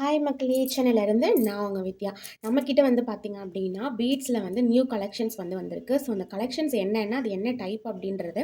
Hi மக்களே, சேனலிருந்து நான் உங்கள் வித்யா. நம்மக்கிட்ட வந்து பார்த்திங்க அப்படின்னா பீட்ஸில் வந்து நியூ கலெக்ஷன்ஸ் வந்திருக்கு. ஸோ அந்த கலெக்ஷன்ஸ் என்னென்னா அது என்ன டைப் அப்படின்றது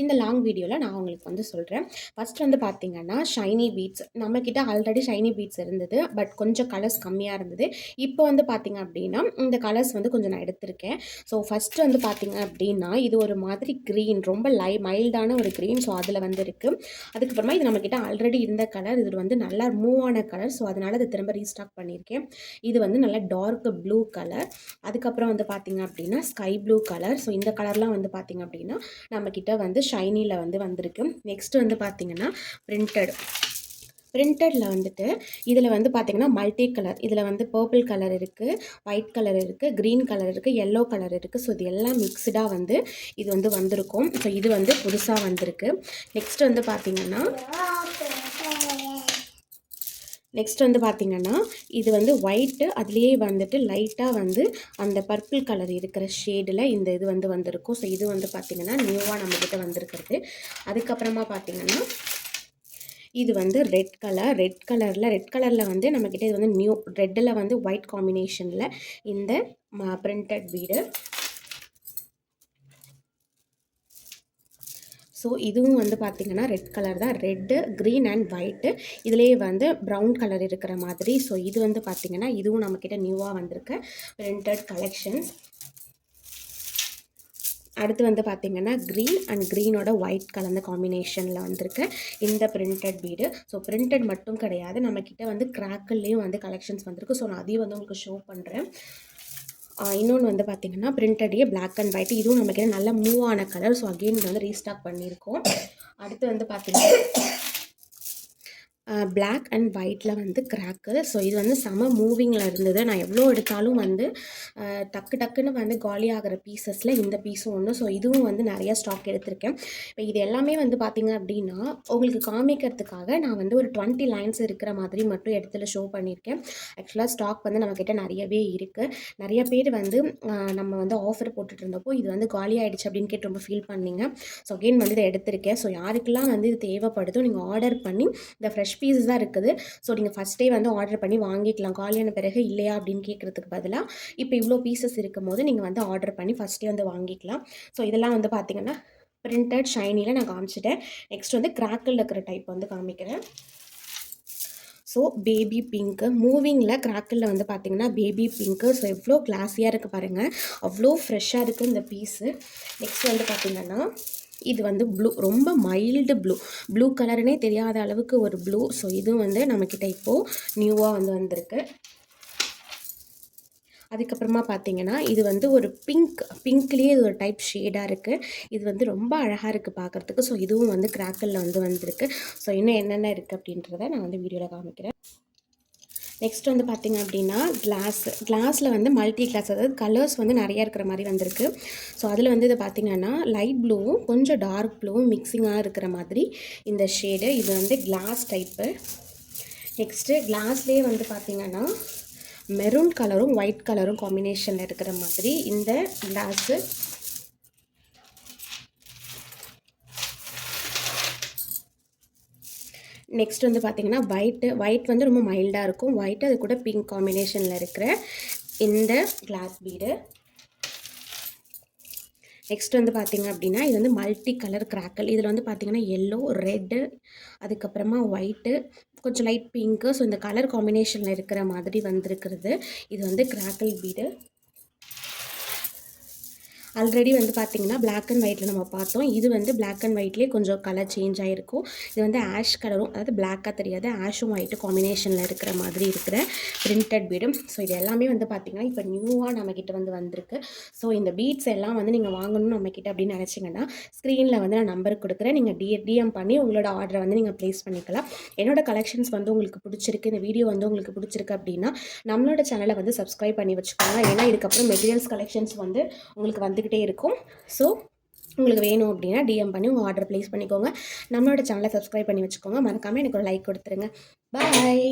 இந்த லாங் வீடியோவில் நான் உங்களுக்கு வந்து சொல்கிறேன். ஃபஸ்ட் வந்து பார்த்திங்கன்னா ஷைனி பீட்ஸ். நம்மக்கிட்ட ஆல்ரெடி ஷைனி பீட்ஸ் இருந்தது, பட் கொஞ்சம் கலர்ஸ் கம்மியாக இருந்தது. இப்போ வந்து பார்த்திங்க அப்படின்னா இந்த கலர்ஸ் வந்து கொஞ்சம் நான் எடுத்திருக்கேன். ஸோ ஃபஸ்ட்டு வந்து பார்த்திங்க அப்படின்னா இது ஒரு மாதிரி க்ரீன், ரொம்ப மைல்டான ஒரு க்ரீன். ஸோ அதில் வந்து இருக்குது. அதுக்கப்புறமா இது நம்மக்கிட்ட ஆல்ரெடி இருந்த கலர், இது வந்து நல்லா மூவ் ஆன கலர். ஸோ அதனால் அதை திரும்ப ரீஸ்டாக் பண்ணியிருக்கேன். இது வந்து நல்லா டார்க் ப்ளூ கலர். அதுக்கப்புறம் வந்து பார்த்திங்க அப்படின்னா ஸ்கை ப்ளூ கலர். ஸோ இந்த கலர்லாம் வந்து பார்த்திங்க அப்படின்னா நம்மக்கிட்ட வந்து ஷைனியில் வந்து வந்திருக்கு. நெக்ஸ்ட் வந்து பார்த்திங்கன்னா பிரிண்டடில் வந்துட்டு இதில் வந்து பார்த்திங்கன்னா மல்டி கலர். இதில் வந்து பர்பிள் கலர் இருக்குது, ஒயிட் கலர் இருக்குது, க்ரீன் கலர் இருக்குது, எல்லோ கலர் இருக்குது. ஸோ இது எல்லாம் மிக்ஸ்டாக வந்து இது வந்து வந்திருக்கும். ஸோ இது வந்து புதுசாக வந்திருக்கு. நெக்ஸ்ட் வந்து பார்த்திங்கன்னா இது வந்து ஒயிட்டு, அதுலேயே வந்துட்டு லைட்டாக வந்து அந்த பர்பிள் கலர் இருக்கிற ஷேடில் இந்த இது வந்து வந்திருக்கும். ஸோ இது வந்து பார்த்திங்கன்னா நியூவாக நம்மக்கிட்ட வந்திருக்கிறது. அதுக்கப்புறமா பார்த்திங்கன்னா இது வந்து ரெட் கலரில் வந்து நம்மக்கிட்ட இது வந்து நியூ ரெட்டில் வந்து ஒயிட் காம்பினேஷனில் இந்த பிரிண்டட் பீடு. ஸோ இதுவும் வந்து பார்த்திங்கன்னா ரெட் கலர் தான். ரெட்டு, க்ரீன் அண்ட் ஒயிட்டு, இதுலேயே வந்து ப்ரௌன் கலர் இருக்கிற மாதிரி. ஸோ இது வந்து பார்த்திங்கன்னா இதுவும் நம்மக்கிட்ட நியூவாக வந்திருக்கு பிரிண்டட் கலெக்ஷன்ஸ். அடுத்து வந்து பார்த்திங்கன்னா க்ரீன் அண்ட் க்ரீனோட ஒயிட் கலந்த காம்பினேஷனில் வந்திருக்கு இந்த பிரிண்டட் பீடு. ஸோ பிரிண்டட் மட்டும் கிடையாது, நம்மக்கிட்ட வந்து கிராக்கிள்லேயும் வந்து கலெக்ஷன்ஸ் வந்திருக்கு. ஸோ நான் அதையும் வந்து உங்களுக்கு ஷோ பண்ணுறேன். இன்னொன்று வந்து பார்த்திங்கன்னா பிரிண்டடே பிளாக் அண்ட் ஒயிட். இதுவும் நமக்கு நல்ல மூவ் ஆன கலர். ஸோ அகெயின் இது வந்து ரீஸ்டாக் பண்ணியிருக்கோம். அடுத்து வந்து பார்த்திங்கன்னா பிளாக் அண்ட் ஒயிட்டில் வந்து கிராக்கு. ஸோ இது வந்து செம மூவிங்கில் இருந்தது. நான் எவ்வளோ எடுத்தாலும் வந்து டக்குன்னு வந்து காலி ஆகிற பீசஸில் இந்த பீஸும் ஒன்று. ஸோ இதுவும் வந்து நிறையா ஸ்டாக் எடுத்திருக்கேன். இப்போ இது எல்லாமே வந்து பார்த்திங்க அப்படின்னா உங்களுக்கு காமிக்கிறதுக்காக நான் வந்து ஒரு 20 லைன்ஸ் இருக்கிற மாதிரி மட்டும் இடத்துல ஷோ பண்ணியிருக்கேன். ஆக்சுவலாக ஸ்டாக் வந்து நம்மக்கிட்ட நிறையவே இருக்குது. நிறைய பேர் வந்து நம்ம வந்து ஆஃபர் போட்டுட்டு இருந்தப்போ இது வந்து காலி ஆகிடுச்சு அப்படின்னு கேட்டு ரொம்ப ஃபீல் பண்ணிங்க. ஸோ அகெயின் வந்து இதை எடுத்திருக்கேன். ஸோ யாருக்கெல்லாம் வந்து இது தேவைப்படுதோ நீங்கள் ஆர்டர் பண்ணி இந்த ஃப்ரெஷ் பீஸஸ் தான் இருக்குது. ஸோ நீங்கள் ஃபஸ்ட்டே வந்து ஆர்டர் பண்ணி வாங்கிக்கலாம். காலியான பிறகு இல்லையா அப்படின்னு கேட்குறதுக்கு பதிலாக இப்போ இவ்வளோ பீசஸ் இருக்கும் போது நீங்கள் வந்து ஆர்டர் பண்ணி ஃபஸ்ட்டே வந்து வாங்கிக்கலாம். ஸோ இதெல்லாம் வந்து பார்த்திங்கன்னா பிரிண்டட் ஷைனியில் நான் காமிச்சிட்டேன். நெக்ஸ்ட் வந்து கிராக்கில் இருக்கிற டைப் வந்து காமிக்கிறேன். ஸோ பேபி பிங்க்கு, மூவிங்கில் கிராக்கில் வந்து பார்த்திங்கன்னா பேபி பிங்க்கு. ஸோ எவ்வளோ கிளாஸியாக இருக்குது பாருங்கள், அவ்வளோ ஃப்ரெஷ்ஷாக இருக்குது இந்த பீஸு. நெக்ஸ்ட் வந்து பார்த்திங்கன்னா இது வந்து ப்ளூ, ரொம்ப மைல்டு ப்ளூ கலர்னே தெரியாத அளவுக்கு ஒரு ப்ளூ. ஸோ இதுவும் வந்து நம்மக்கிட்ட இப்போது நியூவாக வந்து வந்திருக்கு. அதுக்கப்புறமா பார்த்திங்கன்னா இது வந்து ஒரு பிங்க்லேயே இது ஒரு டைப் ஷேடாக இருக்குது. இது வந்து ரொம்ப அழகாக இருக்குது பார்க்குறதுக்கு. ஸோ இதுவும் வந்து கிராக்கில் வந்து வந்திருக்கு. ஸோ இன்னும் என்னென்ன இருக்குது அப்படின்றத நான் வந்து வீடியோவில் காமிக்கிறேன். நெக்ஸ்ட் வந்து பார்த்திங்க அப்படின்னா கிளாஸில் வந்து மல்டி கிளாஸ், அதாவது கலர்ஸ் வந்து நிறையா இருக்கிற மாதிரி வந்திருக்கு. ஸோ அதில் வந்து இதை பார்த்திங்கன்னா லைட் ப்ளூவும் கொஞ்சம் டார்க் ப்ளூவும் மிக்சிங்காக இருக்கிற மாதிரி இந்த ஷேடு. இது வந்து கிளாஸ் டைப்பு. நெக்ஸ்ட்டு கிளாஸ்லேயே வந்து பார்த்திங்கன்னா மெரூன் கலரும் ஒயிட் கலரும் காம்பினேஷனில் இருக்கிற மாதிரி இந்த கிளாஸு. நெக்ஸ்ட் வந்து பார்த்திங்கன்னா ஒயிட் வந்து ரொம்ப மைல்டாக இருக்கும். ஒயிட் அது கூட பிங்க் காம்பினேஷனில் இருக்கிற இந்த கிளாஸ் பீடு. நெக்ஸ்ட் வந்து பார்த்திங்க அப்படின்னா இது வந்து மல்டி கலர் கிராக்கல். இதில் வந்து பார்த்திங்கன்னா எல்லோ, ரெட்டு, அதுக்கப்புறமா ஒயிட்டு, கொஞ்சம் லைட் பிங்க்கு. ஸோ இந்த கலர் காம்பினேஷனில் இருக்கிற மாதிரி வந்திருக்கிறது. இது வந்து கிராக்கல் பீடு. ஆல்ரெடி வந்து பார்த்திங்கன்னா பிளாக் அண்ட் ஒயிட்டில் நம்ம பார்த்தோம். இது வந்து பிளாக் அண்ட் ஒயிட்லேயே கொஞ்சம் கலர் சேஞ்ச் ஆகிருக்கும். இது வந்து ஆஷ் கலரும், அதாவது பிளாக்காக தெரியாது, ஆஷும் ஒயிட்டு காம்பினேஷனில் இருக்கிற மாதிரி இருக்கிற பிரிண்டட் பீடும். ஸோ இது எல்லாமே வந்து பார்த்திங்கன்னா இப்போ நியூவாக நம்மக்கிட்ட வந்து வந்திருக்கு. ஸோ இந்த பீட்ஸ் எல்லாம் வந்து நீங்கள் வாங்கணும்னு நம்மக்கிட்ட அப்படின்னு நினச்சிங்கன்னா ஸ்க்ரீனில் வந்து நான் நம்பர் கொடுக்குறேன். நீங்கள் டிஎம் பண்ணி உங்களோட ஆர்டரை வந்து நீங்கள் ப்ளேஸ் பண்ணிக்கலாம். என்னோடய கலெக்ஷன்ஸ் வந்து உங்களுக்கு பிடிச்சிருக்கு, இந்த வீடியோ வந்து உங்களுக்கு பிடிச்சிருக்கு அப்படின்னா நம்மளோட சேனலை வந்து சப்ஸ்கிரைப் பண்ணி வச்சுக்கோங்க. ஏன்னா இதுக்கப்புறம் மெட்டீரியல்ஸ் கலெக்ஷன்ஸ் வந்து உங்களுக்கு வந்துக்கிட்டே இருக்கும். ஸோ உங்களுக்கு வேணும் அப்படின்னா டிஎம் பண்ணி உங்கள் ஆர்டர் ப்ளேஸ் பண்ணிக்கோங்க. நம்மளோட சேனலை சப்ஸ்கிரைப் பண்ணி வச்சுக்கோங்க. மறக்காமல் எனக்கு ஒரு லைக் கொடுத்துருங்க. பாய்.